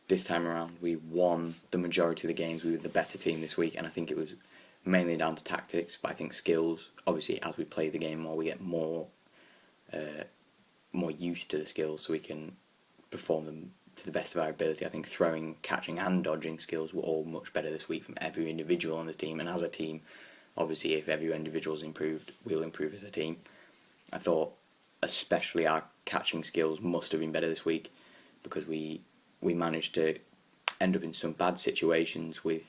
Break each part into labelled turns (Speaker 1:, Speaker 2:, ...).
Speaker 1: this time around we won the majority of the games. We were the better team this week, and I think it was mainly down to tactics, but I think skills, obviously as we play the game more, we get more used to the skills, so we can perform them to the best of our ability. I think throwing, catching and dodging skills were all much better this week from every individual on the team, and as a team, obviously if every individual's improved, we'll improve as a team. I thought especially our catching skills must have been better this week, because we managed to end up in some bad situations with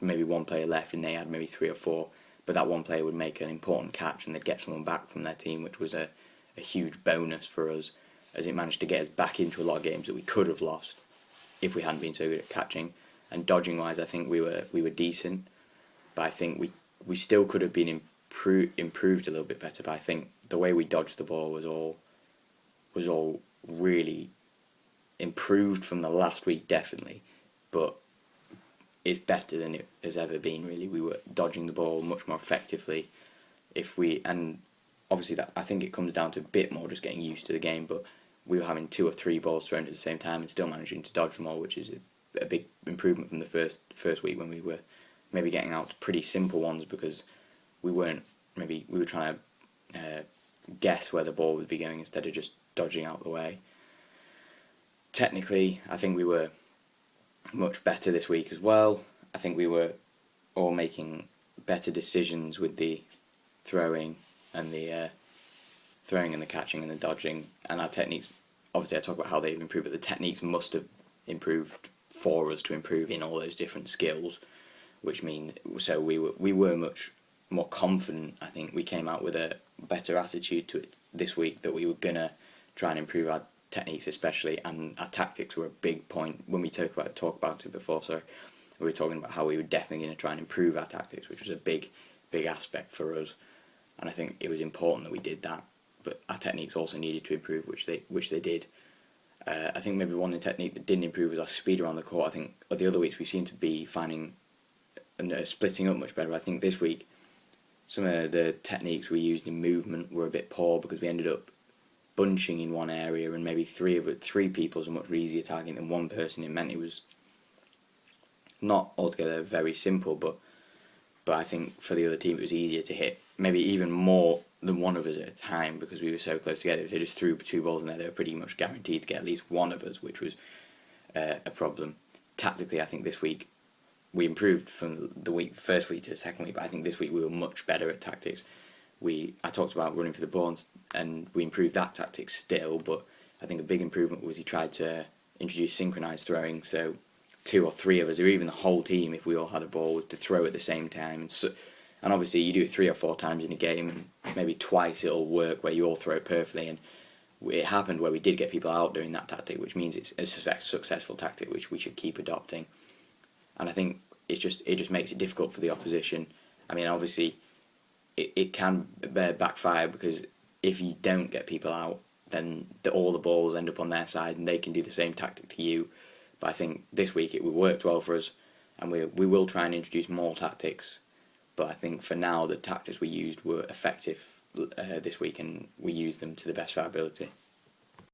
Speaker 1: maybe one player left and they had maybe 3 or 4, but that one player would make an important catch and they'd get someone back from their team, which was a huge bonus for us, as it managed to get us back into a lot of games that we could have lost if we hadn't been so good at catching. And dodging wise, I think we were decent, but I think we still could have been improved a little bit better. But I think the way we dodged the ball was all really improved from the last week, definitely, but it's better than it has ever been. Really, we were dodging the ball much more effectively. And obviously that, I think it comes down to a bit more just getting used to the game, but we were having 2 or 3 balls thrown at the same time and still managing to dodge them all, which is a big improvement from the first week when we were maybe getting out pretty simple ones because we were trying to guess where the ball would be going instead of just dodging out the way. Technically, I think we were much better this week as well. I think we were all making better decisions with the throwing and the catching and the dodging, and our techniques. Obviously, I talk about how they've improved, but the techniques must have improved for us to improve in all those different skills, which means so we were much more confident. I think we came out with a better attitude to it this week, that we were gonna try and improve our techniques especially, and our tactics were a big point when we talk about it before. So we were talking about how we were definitely going to try and improve our tactics, which was a big aspect for us, and I think it was important that we did that. But our techniques also needed to improve, which they did. I think maybe one technique that didn't improve was our speed around the court. I think the other weeks we seemed to be finding splitting up much better. I think this week some of the techniques we used in movement were a bit poor, because we ended up bunching in one area, and maybe three people is a much easier target than one person. It meant it was not altogether very simple, but I think for the other team it was easier to hit maybe even more than one of us at a time, because we were so close together. If they just threw 2 balls in there, they were pretty much guaranteed to get at least one of us, which was a problem. Tactically, I think this week we improved from the first week to the second week, but I think this week we were much better at tactics. I talked about running for the ball, and we improved that tactic still, but I think a big improvement was he tried to introduce synchronised throwing, so 2 or 3 of us, or even the whole team, if we all had a ball, was to throw at the same time. And obviously you do it 3 or 4 times in a game, and maybe twice it'll work where you all throw it perfectly, and it happened where we did get people out doing that tactic, which means it's a successful tactic which we should keep adopting. And I think it just makes it difficult for the opposition. I mean, obviously it can backfire, because if you don't get people out, then all the balls end up on their side and they can do the same tactic to you. But I think this week it worked well for us, and we will try and introduce more tactics. But I think for now the tactics we used were effective this week, and we used them to the best of our ability.